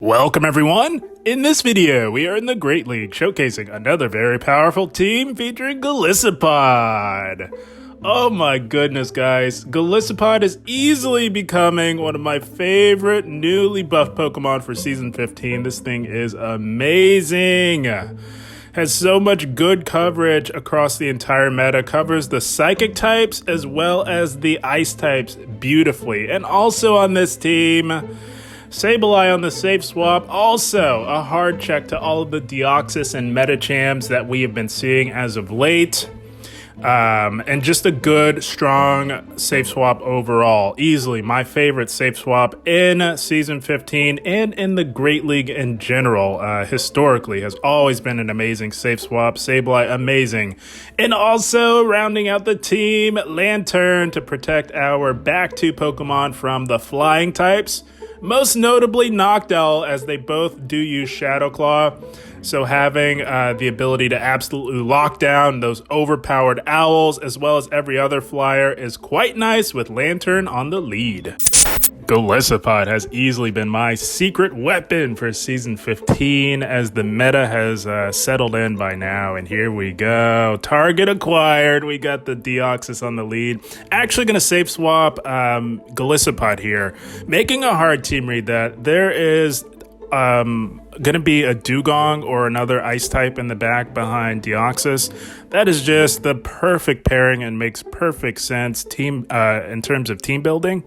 Welcome everyone! In this video, we are in the Great League showcasing another very powerful team featuring Golisopod. Oh my goodness guys, Golisopod is easily becoming one of my favorite newly buffed Pokemon for Season 15. This thing is amazing! Has so much good coverage across the entire meta, covers the Psychic types as well as the Ice types beautifully. And also on this team, Sableye on the safe swap, also a hard check to all of the Deoxys and Metachams that we have been seeing as of late. And just a good, strong safe swap overall. Easily my favorite safe swap in Season 15 and in the Great League in general. Historically has always been an amazing safe swap. Sableye, amazing. And also rounding out the team, Lanturn to protect our back two Pokemon from the flying types. Most notably Noctowl, as they both do use Shadow Claw. So having the ability to absolutely lock down those overpowered owls as well as every other flyer is quite nice with Lanturn on the lead. Golisopod has easily been my secret weapon for Season 15 as the meta has settled in by now. And here we go. Target acquired. We got the Deoxys on the lead. Actually going to safe swap Golisopod here. Making a hard team read that. There is going to be a Dugong or another ice type in the back behind Deoxys. That is just the perfect pairing and makes perfect sense team in terms of team building.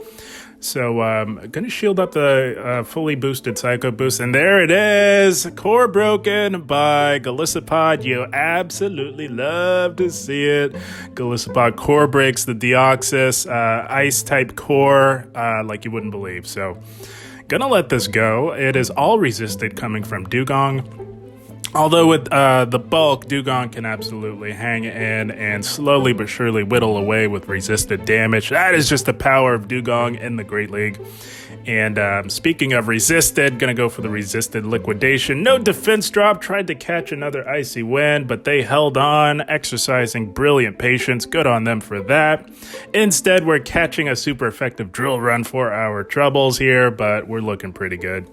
So I'm going to shield up the fully boosted Psycho Boost. And there it is. Core broken by Golisopod. You absolutely love to see it. Golisopod core breaks the Deoxys ice type core like you wouldn't believe. So gonna let this go. It is all resisted coming from Dugong. Although with the bulk, Dugong can absolutely hang in and slowly but surely whittle away with resisted damage. That is just the power of Dugong in the Great League. And speaking of resisted, gonna go for the resisted liquidation. No defense drop, tried to catch another icy wind, but they held on, exercising brilliant patience. Good on them for that. Instead, we're catching a super effective drill run for our troubles here, but we're looking pretty good.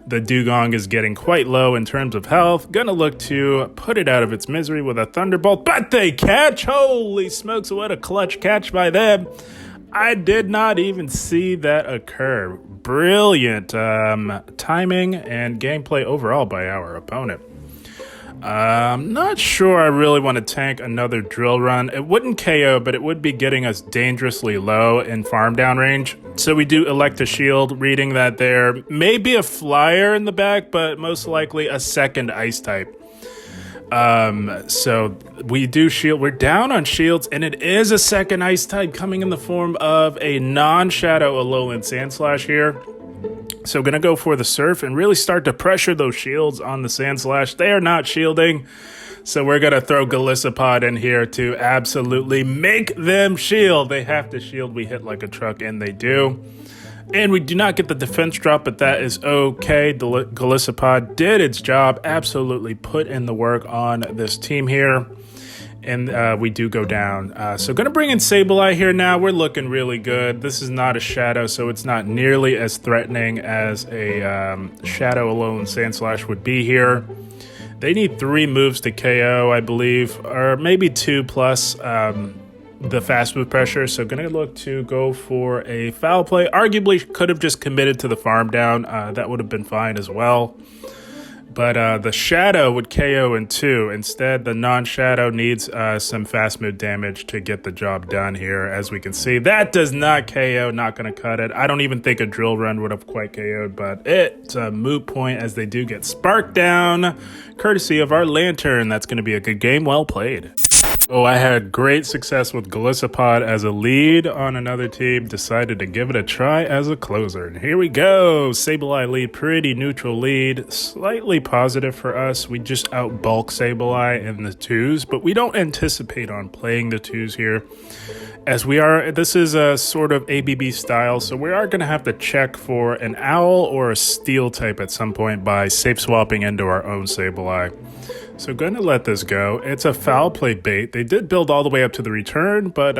The Dugong is getting quite low in terms of health. Gonna look to put it out of its misery with a Thunderbolt, but they catch! Holy smokes, what a clutch catch by them. I did not even see that occur. Brilliant timing and gameplay overall by our opponent. I'm not sure I really want to tank another drill run. It wouldn't KO, but it would be getting us dangerously low in farm down range. So we do elect to shield, reading that there may be a flyer in the back, but most likely a second ice type. So we do shield. We're down on shields, and it is a second ice type coming in the form of a non-shadow Alolan Sandslash here. So gonna go for the Surf and really start to pressure those shields on the Sandslash. They are not shielding, so we're gonna throw Golisopod in here to absolutely make them shield. They have to shield. We hit like a truck, and they do. And we do not get the defense drop, but that is okay. Golisopod did its job, absolutely put in the work on this team here. And we do go down. So going to bring in Sableye here now. We're looking really good. This is not a Shadow, so it's not nearly as threatening as a Shadow Alolan Sandslash would be here. They need 3 moves to KO, I believe, or maybe 2 plus the fast move pressure. So gonna look to go for a foul play. Arguably could have just committed to the farm down. That would have been fine as well. But the Shadow would KO in 2. Instead, the non-Shadow needs some fast move damage to get the job done here. As we can see, that does not KO, not going to cut it. I don't even think a drill run would have quite KO'd, but it's a moot point as they do get sparked down, courtesy of our Lanturn. That's going to be a good game. Well played. Oh, I had great success with Golisopod as a lead on another team. Decided to give it a try as a closer. And here we go. Sableye lead, pretty neutral lead. Slightly positive for us. We just outbulk Sableye in the 2s, but we don't anticipate on playing the 2s here. As we are, this is a sort of ABB style, so we are going to have to check for an Owl or a Steel type at some point by safe swapping into our own Sableye. So gonna let this go. It's a foul play bait. They did build all the way up to the return, but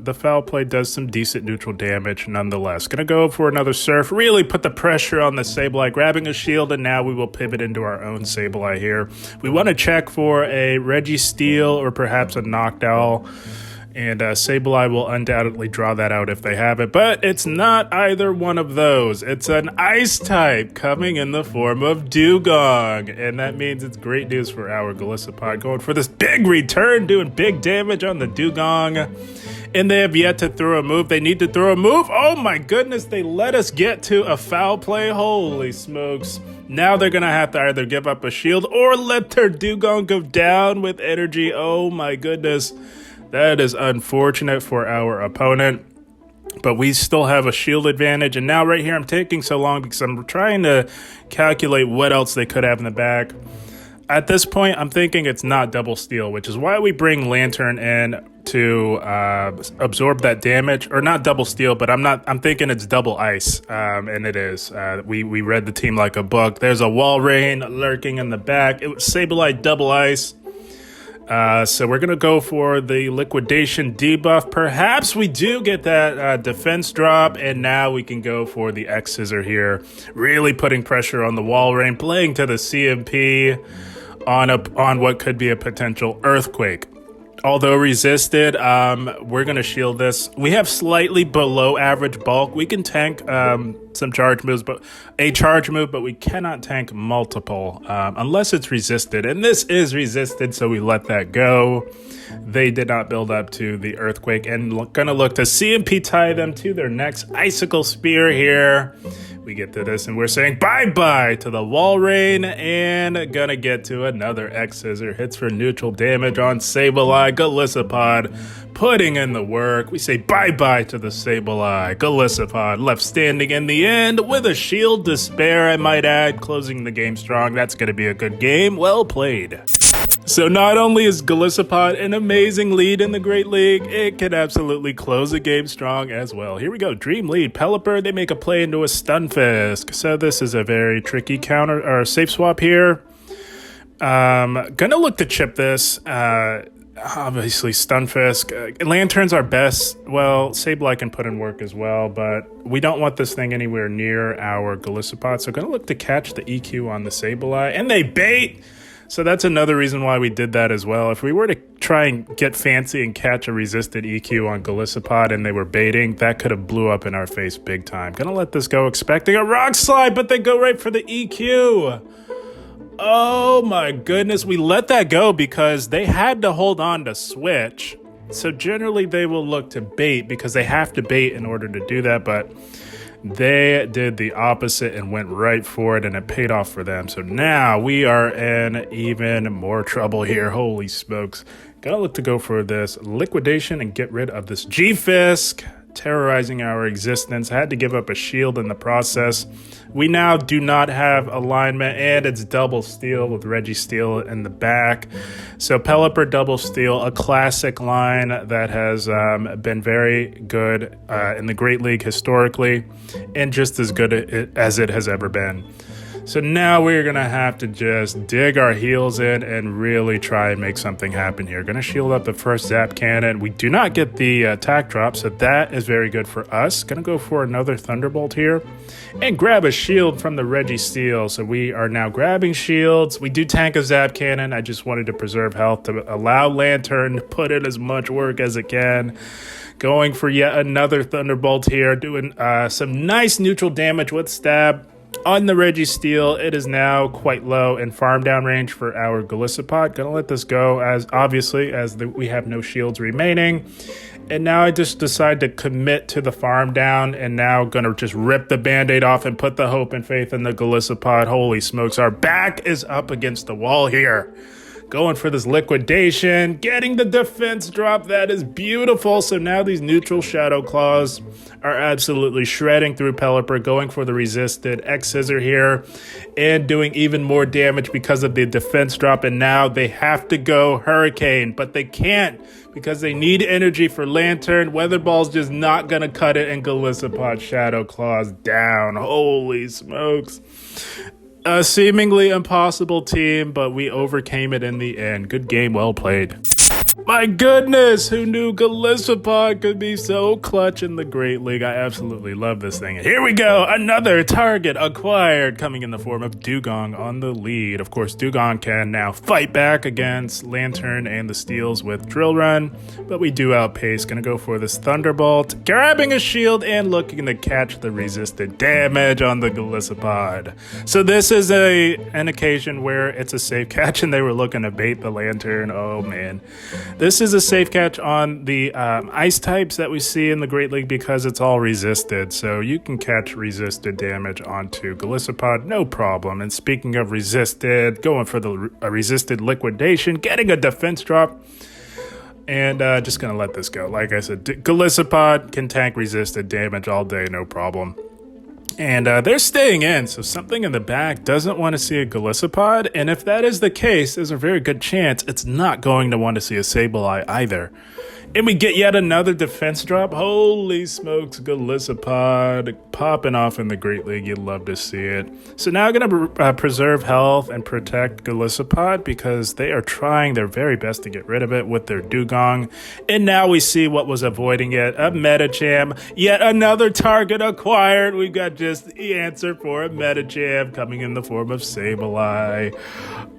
the foul play does some decent neutral damage nonetheless. Gonna go for another surf, really put the pressure on the Sableye, grabbing a shield, and now we will pivot into our own Sableye here. We want to check for a Registeel or perhaps a Noctowl. And Sableye will undoubtedly draw that out if they have it. But it's not either one of those. It's an ice type coming in the form of Dugong. And that means it's great news for our Golisopod. Going for this big return, doing big damage on the Dugong. And they have yet to throw a move. They need to throw a move. Oh my goodness, they let us get to a foul play. Holy smokes. Now they're going to have to either give up a shield or let their Dugong go down with energy. Oh my goodness. That is unfortunate for our opponent, but we still have a shield advantage. And now right here, I'm taking so long because I'm trying to calculate what else they could have in the back. At this point, I'm thinking it's not double steel, which is why we bring Lanturn in to absorb that damage. Or not double steel, but I'm thinking it's double ice, and it is. We read the team like a book. There's a Walrein lurking in the back. It was Sableye double ice. So we're going to go for the liquidation debuff. Perhaps we do get that defense drop, and now we can go for the X-Scissor here. Really putting pressure on the Walrein, playing to the CMP on what could be a potential earthquake. Although resisted, we're going to shield this. We have slightly below average bulk. We can tank some charge moves, but we cannot tank multiple unless it's resisted. And this is resisted, so we let that go. They did not build up to the earthquake, and going to look to CMP tie them to their next Icicle Spear here. We get to this, and we're saying bye-bye to the Walrein, and gonna get to another X-Scissor. Hits for neutral damage on Sableye. Golisopod putting in the work. We say bye-bye to the Sableye. Golisopod left standing in the end with a shield to spare, I might add. Closing the game strong. That's gonna be a good game. Well played. So not only is Golisopod an amazing lead in the Great League, it can absolutely close a game strong as well. Here we go, Dream Lead. Pelipper, they make a play into a Stunfisk. So this is a very tricky counter or safe swap here. Gonna look to chip this. Obviously Stunfisk. Lanturn's our best. Well, Sableye can put in work as well, but we don't want this thing anywhere near our Golisopod. So gonna look to catch the EQ on the Sableye, and they bait. So that's another reason why we did that as well. If we were to try and get fancy and catch a resisted EQ on Golisopod and they were baiting, that could have blew up in our face big time. Gonna let this go, expecting a rock slide, but they go right for the EQ. Oh my goodness, we let that go because they had to hold on to switch. So generally they will look to bait because they have to bait in order to do that, but they did the opposite and went right for it, and it paid off for them. So now we are in even more trouble here. Holy smokes. Gotta look to go for this liquidation and get rid of this G-Fisk, terrorizing our existence. Had to give up a shield in the process. We now do not have alignment, and it's double steel with Registeel in the back. So Pelipper double steel, a classic line that has been very good in the Great League historically, and just as good as it has ever been. So now we're going to have to just dig our heels in and really try and make something happen here. Going to shield up the first Zap Cannon. We do not get the attack drop, so that is very good for us. Going to go for another Thunderbolt here and grab a shield from the Registeel. So we are now grabbing shields. We do tank a Zap Cannon. I just wanted to preserve health to allow Lanturn to put in as much work as it can. Going for yet another Thunderbolt here, doing some nice neutral damage with Stab. On the Registeel, it is now quite low in farm down range for our Golisopod. Gonna let this go as we have no shields remaining. And now I just decide to commit to the farm down, and now gonna just rip the band-aid off and put the hope and faith in the Golisopod. Holy smokes, our back is up against the wall here. Going for this liquidation, getting the defense drop. That is beautiful. So now these neutral Shadow Claws are absolutely shredding through Pelipper, going for the resisted X-Scissor here and doing even more damage because of the defense drop. And now they have to go Hurricane, but they can't because they need energy for Lanturn. Weather Ball's just not going to cut it, and Golisopod Shadow Claws down. Holy smokes. A seemingly impossible team, but we overcame it in the end. Good game, well played. My goodness, who knew Golisopod could be so clutch in the Great League? I absolutely love this thing. And here we go, another target acquired, coming in the form of Dugong on the lead. Of course, Dugong can now fight back against Lanturn and the Steels with Drill Run, but we do outpace. Gonna go for this Thunderbolt, grabbing a shield and looking to catch the resisted damage on the Golisopod. So this is an occasion where it's a safe catch and they were looking to bait the Lanturn. Oh man. This is a safe catch on the ice types that we see in the Great League because it's all resisted. So you can catch resisted damage onto Golisopod, no problem. And speaking of resisted, going for the resisted liquidation, getting a defense drop. And just going to let this go. Like I said, Golisopod can tank resisted damage all day, no problem. And they're staying in, so something in the back doesn't want to see a Golisopod, and if that is the case, there's a very good chance it's not going to want to see a Sableye either. And we get yet another defense drop. Holy smokes, Golisopod popping off in the Great League. You'd love to see it. So now I'm going to preserve health and protect Golisopod because they are trying their very best to get rid of it with their Dugong. And now we see what was avoiding it. A Medicham. Yet another target acquired. We got just the answer for a Medicham coming in the form of Sableye.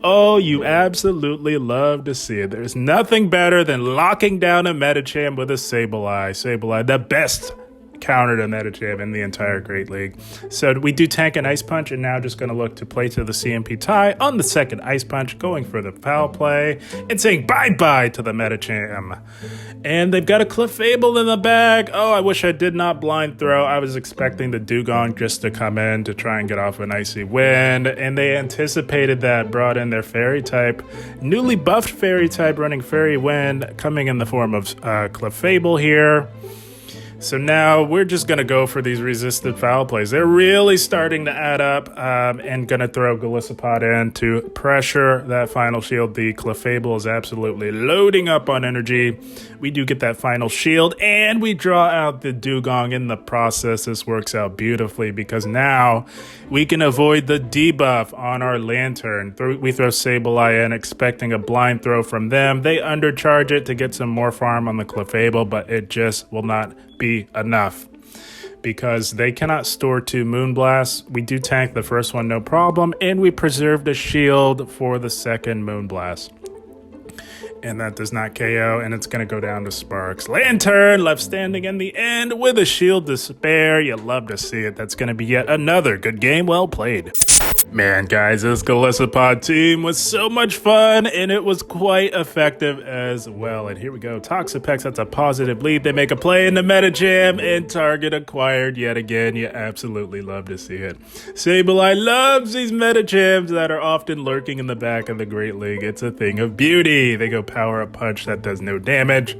Oh, you absolutely love to see it. There's nothing better than locking down a Medicham with a Sableye. Sableye, the best counter to Medicham in the entire Great League. So we do tank an Ice Punch, and now just going to look to play to the CMP tie on the second Ice Punch, going for the foul play and saying bye-bye to the Medicham. And they've got a Clefable in the bag. Oh, I wish I did not blind throw. I was expecting the Dugong just to come in to try and get off an Icy Wind, and they anticipated that, brought in their Fairy type. Newly buffed Fairy type running Fairy Wind, coming in the form of Clefable here. So now we're just going to go for these resisted foul plays. They're really starting to add up and going to throw Golisopod in to pressure that final shield. The Clefable is absolutely loading up on energy. We do get that final shield and we draw out the Dugong in the process. This works out beautifully because now we can avoid the debuff on our Lanturn. We throw Sableye in expecting a blind throw from them. They undercharge it to get some more farm on the Clefable, but it just will not be enough because they cannot store 2 Moonblasts. We do tank the first one, no problem, and we preserved a shield for the second Moonblast. And that does not KO, and it's going to go down to Sparks. Lanturn left standing in the end with a shield to spare. You love to see it. That's going to be yet another good game well played. Man, guys, this Golisopod team was so much fun, and it was quite effective as well. And here we go. Toxapex, that's a positive lead. They make a play in the Medicham, and target acquired yet again. You absolutely love to see it. Sableye loves these Medichams that are often lurking in the back of the Great League. It's a thing of beauty. They go power up punch that does no damage.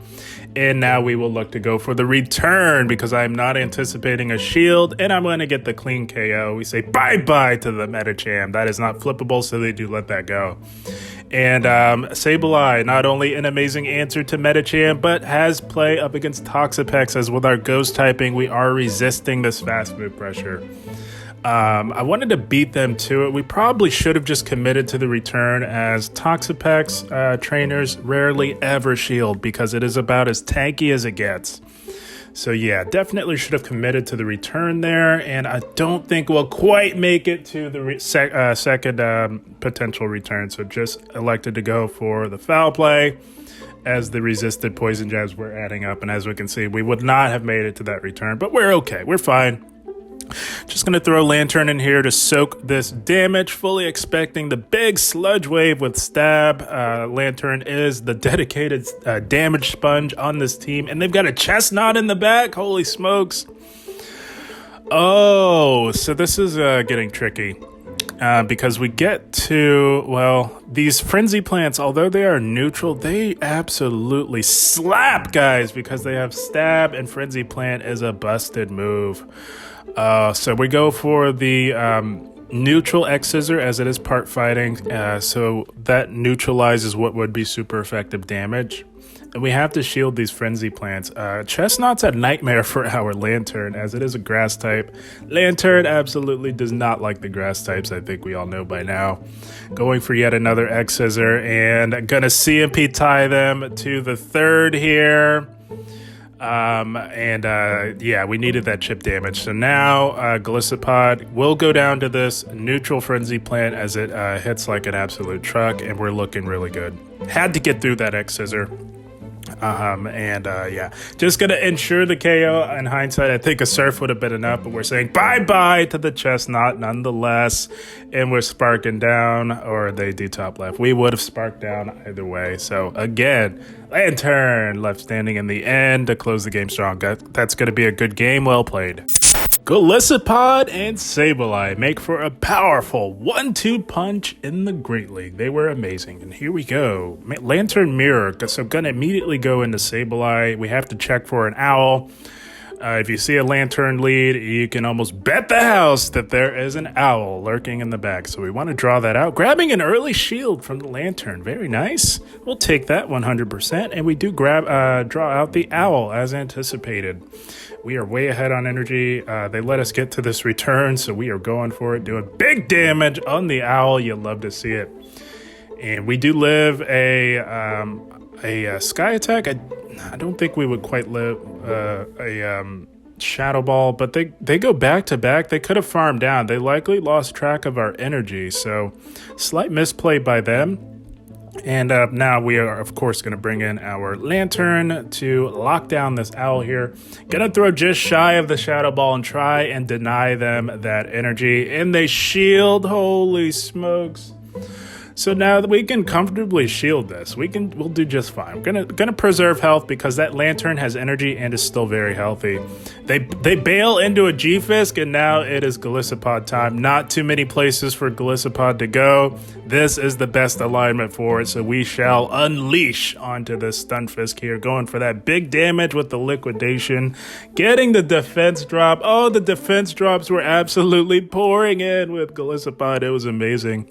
And now we will look to go for the return because I'm not anticipating a shield, and I'm going to get the clean KO. We say bye-bye to the Medicham. That is not flippable, so they do let that go. And Sableye, not only an amazing answer to Medicham, but has play up against Toxapex, as with our ghost typing, we are resisting this fast move pressure. I wanted to beat them to it. We probably should have just committed to the return, as Toxapex trainers rarely ever shield because it is about as tanky as it gets. So yeah, definitely should have committed to the return there, and I don't think we'll quite make it to the second potential return, so just elected to go for the foul play as the resisted poison jabs were adding up, and as we can see, we would not have made it to that return, but we're okay, we're fine. Just going to throw Lanturn in here to soak this damage, fully expecting the big sludge wave with stab. Lanturn is the dedicated damage sponge on this team, and they've got a chestnut in the back. Holy smokes. Oh, so this is getting tricky. Because we get to, well, these frenzy plants, although they are neutral, they absolutely slap, guys, because they have stab, and frenzy plant is a busted move. So we go for the neutral X Scissor, as it is part fighting, so that neutralizes what would be super effective damage. we have to shield these frenzy plants. Chestnut's a nightmare for our Lanturn, as it is a grass type. Lanturn absolutely does not like the grass types, I think we all know by now. Going for yet another X-Scissor, and gonna CMP tie them to the third here. Yeah, we needed that chip damage. So now Golisopod will go down to this neutral frenzy plant as it hits like an absolute truck, and we're looking really good. Had to get through that X-Scissor. Yeah, just gonna ensure the KO. In hindsight, I think a Surf would have been enough, but we're saying bye-bye to the Chestnut nonetheless, and we're sparking down, or they do top left. We would have sparked down either way. So again, Lanturn left standing in the end to close the game strong. That's gonna be a good game. Well played. Golisopod and Sableye make for a powerful 1-2 punch in the Great League. They were amazing. And here we go. Lanturn Mirror. So going to immediately go into Sableye. We have to check for an owl. If you see a Lanturn lead, you can almost bet the house that there is an owl lurking in the back. So we want to draw that out. Grabbing an early shield from the Lanturn. Very nice. We'll take that 100%. And we do draw out the owl as anticipated. We are way ahead on energy. They let us get to this return, so we are going for it, doing big damage on the owl. You'll love to see it. And we do live a sky attack. I don't think we would quite live a shadow ball, but they go back to back. They could have farmed down. They likely lost track of our energy, so slight misplay by them. And now we are, of course, going to bring in our Lanturn to lock down this owl here. Going to throw just shy of the Shadow Ball and try and deny them that energy. And they shield. Holy smokes. So now that we can comfortably shield this, we'll do just fine. We're gonna preserve health because that Lanturn has energy and is still very healthy. They bail into a G-Fisk, and now it is Golisopod time. Not too many places for Golisopod to go. This is the best alignment for it, so we shall unleash onto this Stunfisk here, going for that big damage with the liquidation, getting the defense drop. Oh, the defense drops were absolutely pouring in with Golisopod. It was amazing.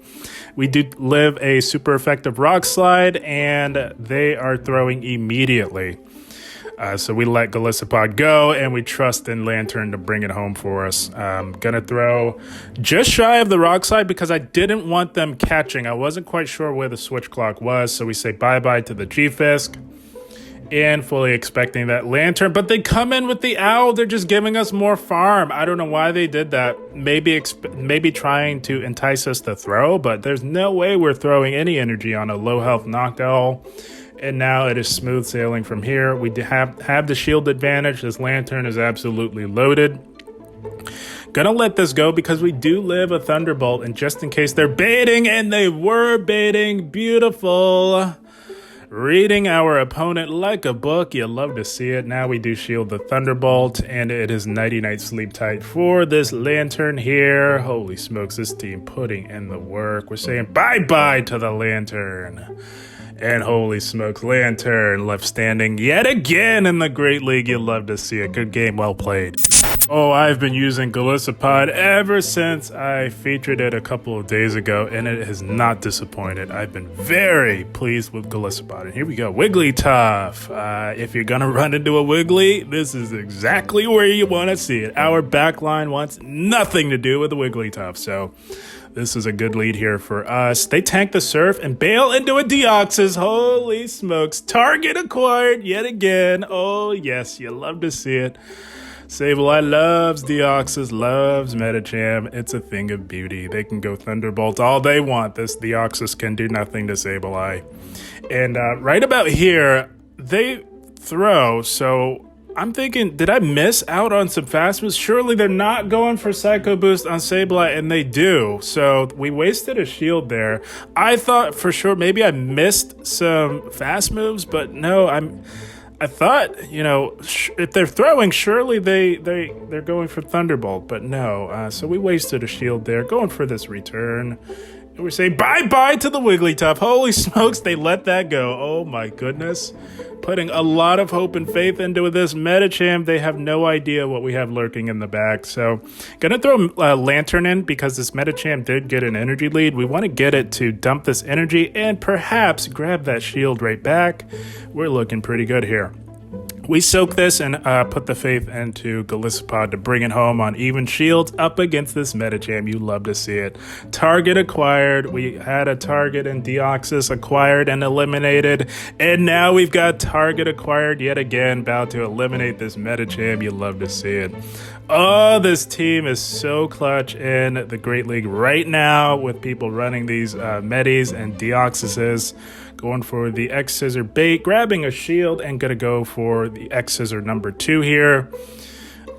We do live a super effective Rock Slide, and they are throwing immediately. So we let Golisopod go, and we trust in Lanturn to bring it home for us. Gonna throw just shy of the Rock Slide because I didn't want them catching. I wasn't quite sure where the switch clock was, so we say bye-bye to the G-Fisk. And fully expecting that Lanturn, but they come in with the owl. They're just giving us more farm. I don't know why they did that. Maybe trying to entice us to throw, but there's no way we're throwing any energy on a low health knocked owl. And now it is smooth sailing from here. We have the shield advantage. This Lanturn is absolutely loaded. Gonna let this go because we do live a Thunderbolt, and just in case they're baiting, and they were baiting, beautiful. Reading our opponent like a book. You love to see it. Now we do shield the Thunderbolt, and it is nighty-night sleep tight for this Lanturn here. Holy smokes, this team putting in the work. We're saying bye-bye to the Lanturn. And holy smokes, Lanturn left standing yet again in the Great League. You love to see it. Good game, well played. Oh, I've been using Golisopod ever since I featured it a couple of days ago, and it has not disappointed. I've been very pleased with Golisopod. And here we go, Wigglytuff. If you're gonna run into a Wiggly, this is exactly where you want to see it. Our backline wants nothing to do with the Wigglytuff, so this is a good lead here for us. They tank the Surf and bail into a Deoxys. Holy smokes. Target acquired yet again. Oh, yes, you love to see it. Sableye loves Deoxys, loves Medicham. It's a thing of beauty. They can go Thunderbolt all they want. This Deoxys can do nothing to Sableye. And right about here, they throw, so I'm thinking, did I miss out on some fast moves? Surely they're not going for Psycho Boost on Sableye, and they do. So we wasted a shield there. I thought for sure maybe I missed some fast moves, but no, I thought, you know, if they're throwing, surely they're going for Thunderbolt, but no. So we wasted a shield there, going for this return. And we're saying bye-bye to the Wigglytuff. Holy smokes, they let that go. Oh my goodness. Putting a lot of hope and faith into this Medicham. They have no idea what we have lurking in the back. So, gonna throw Lanturn in because this Medicham did get an energy lead. We want to get it to dump this energy and perhaps grab that shield right back. We're looking pretty good here. We soak this and put the faith into Golisopod to bring it home on even shields up against this Medicham. You love to see it. Target acquired. We had a target in Deoxys acquired and eliminated. And now we've got target acquired yet again, about to eliminate this Medicham. You love to see it. Oh, this team is so clutch in the Great League right now with people running these Medis and Deoxyses. Going for the X-Scissor bait, grabbing a shield, and going to go for the X-Scissor number 2 here.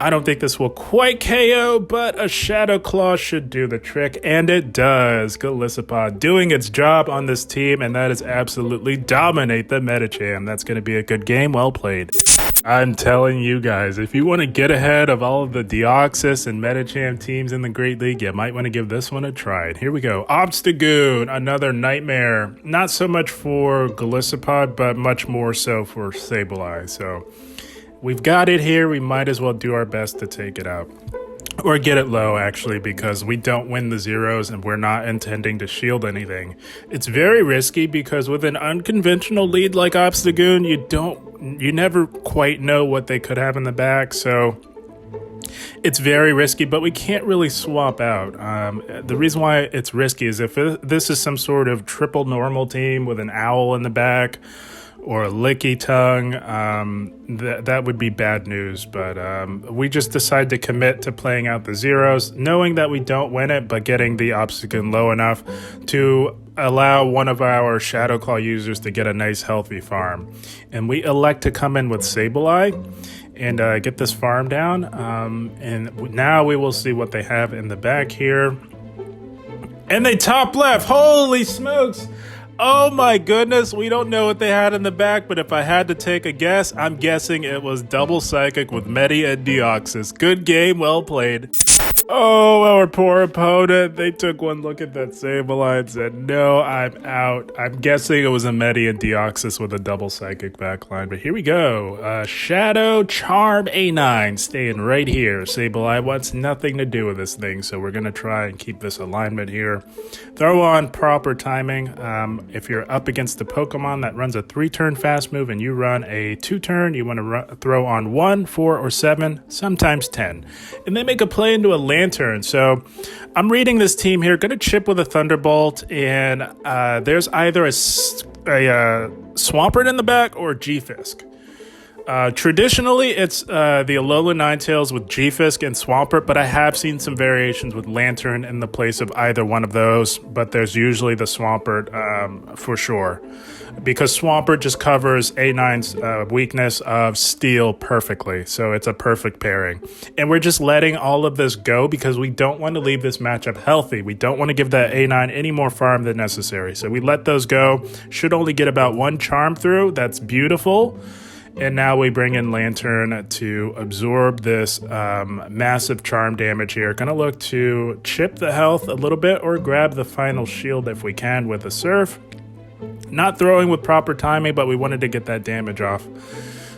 I don't think this will quite KO, but a Shadow Claw should do the trick, and it does. Golisopod doing its job on this team, and that is absolutely dominate the Medicham. That's going to be a good game. Well played. I'm telling you guys, if you want to get ahead of all of the Deoxys and Medicham teams in the Great League, you might want to give this one a try. And here we go. Obstagoon, another nightmare. Not so much for Golisopod, but much more so for Sableye. So we've got it here. We might as well do our best to take it out. Or get it low, actually, because we don't win the zeros and we're not intending to shield anything. It's very risky because with an unconventional lead like Obstagoon, you never quite know what they could have in the back, so it's very risky, but we can't really swap out. The reason why it's risky is if this is some sort of triple normal team with an owl in the back, or a licky tongue, that would be bad news. But we just decide to commit to playing out the zeros, knowing that we don't win it, but getting the Obstagoon low enough to allow one of our Shadow Claw users to get a nice healthy farm. And we elect to come in with Sableye and get this farm down. And now we will see what they have in the back here. And they top left. Holy smokes! Oh my goodness, we don't know what they had in the back, but if I had to take a guess, I'm guessing it was double psychic with Medi and Deoxys. Good game, well played. Oh, our poor opponent. They took one look at that Sableye and said, no, I'm out. I'm guessing it was a Medi and Deoxys with a double psychic backline, but here we go. Shadow Charm A9 staying right here. Sableye wants nothing to do with this thing, so we're going to try and keep this alignment here. Throw on proper timing. If you're up against a Pokemon that runs a 3-turn fast move and you run a 2-turn, you want to throw on 1, 4, or 7, sometimes 10. And they make a play into a Lanturn. So I'm reading this team here, going to chip with a Thunderbolt, and there's either a Swampert in the back or G-Fisk. Traditionally, it's the Alolan Ninetales with G-Fisk and Swampert, but I have seen some variations with Lanturn in the place of either one of those, but there's usually the Swampert for sure, because Swampert just covers A9's weakness of Steel perfectly, so it's a perfect pairing. And we're just letting all of this go because we don't want to leave this matchup healthy. We don't want to give that A9 any more farm than necessary, so we let those go. Should only get about 1 charm through. That's beautiful. And now we bring in Lanturn to absorb this massive charm damage here. Gonna look to chip the health a little bit or grab the final shield if we can with a Surf. Not throwing with proper timing, but we wanted to get that damage off.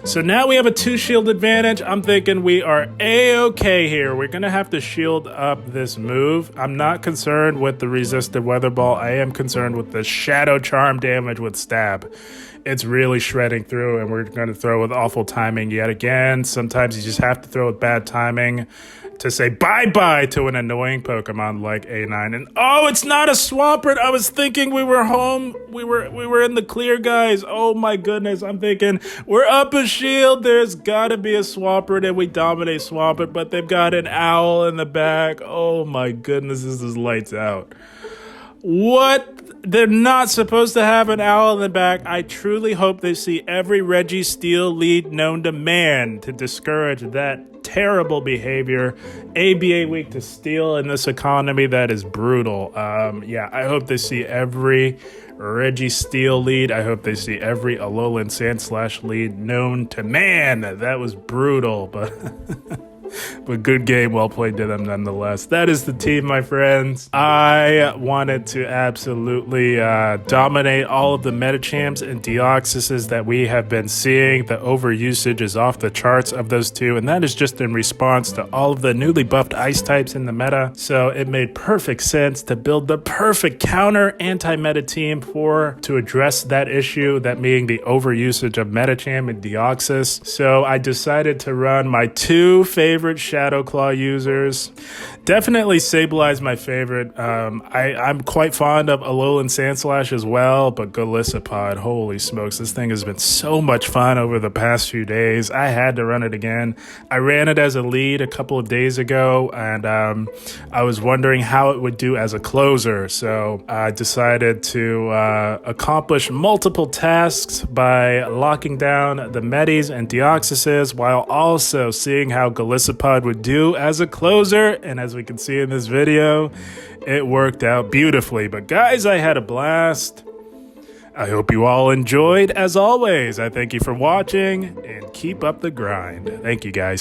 So now we have a 2-shield advantage. I'm thinking we are A-okay here. We're going to have to shield up this move. I'm not concerned with the resisted Weather Ball. I am concerned with the Shadow Charm damage with Stab. It's really shredding through, and we're going to throw with awful timing yet again. Sometimes you just have to throw with bad timing to say bye-bye to an annoying Pokemon like A9. And oh, it's not a Swampert. I was thinking we were home. We were in the clear, guys. Oh my goodness. I'm thinking we're up a shield. There's got to be a Swampert, and we dominate Swampert, but they've got an owl in the back. Oh my goodness, this is lights out. What? They're not supposed to have an owl in the back. I truly hope they see every Registeel lead known to man to discourage that terrible behavior. ABA weak to Steel in this economy, that is brutal. Yeah, I hope they see every Registeel lead. I hope they see every Alolan Sandslash lead known to man. That was brutal, but But good game, well played to them nonetheless. That is the team, my friends. I wanted to absolutely dominate all of the Metachamps and Deoxyses that we have been seeing. The overusage is off the charts of those two, and that is just in response to all of the newly buffed ice types in the meta. So it made perfect sense to build the perfect counter anti-meta team to address that issue, that being the overusage of Metachamp and Deoxys. So I decided to run my two favorite Shadow Claw users. Definitely Sableye is my favorite. I'm quite fond of Alolan Sandslash as well, but Golisopod, holy smokes, this thing has been so much fun over the past few days. I had to run it again. I ran it as a lead a couple of days ago, and I was wondering how it would do as a closer, so I decided to accomplish multiple tasks by locking down the Metis and Deoxyses while also seeing how Golisopod would do as a closer, and as we can see in this video, it worked out beautifully. But guys, I had a blast. I hope you all enjoyed. As always, I thank you for watching and keep up the grind. Thank you, guys.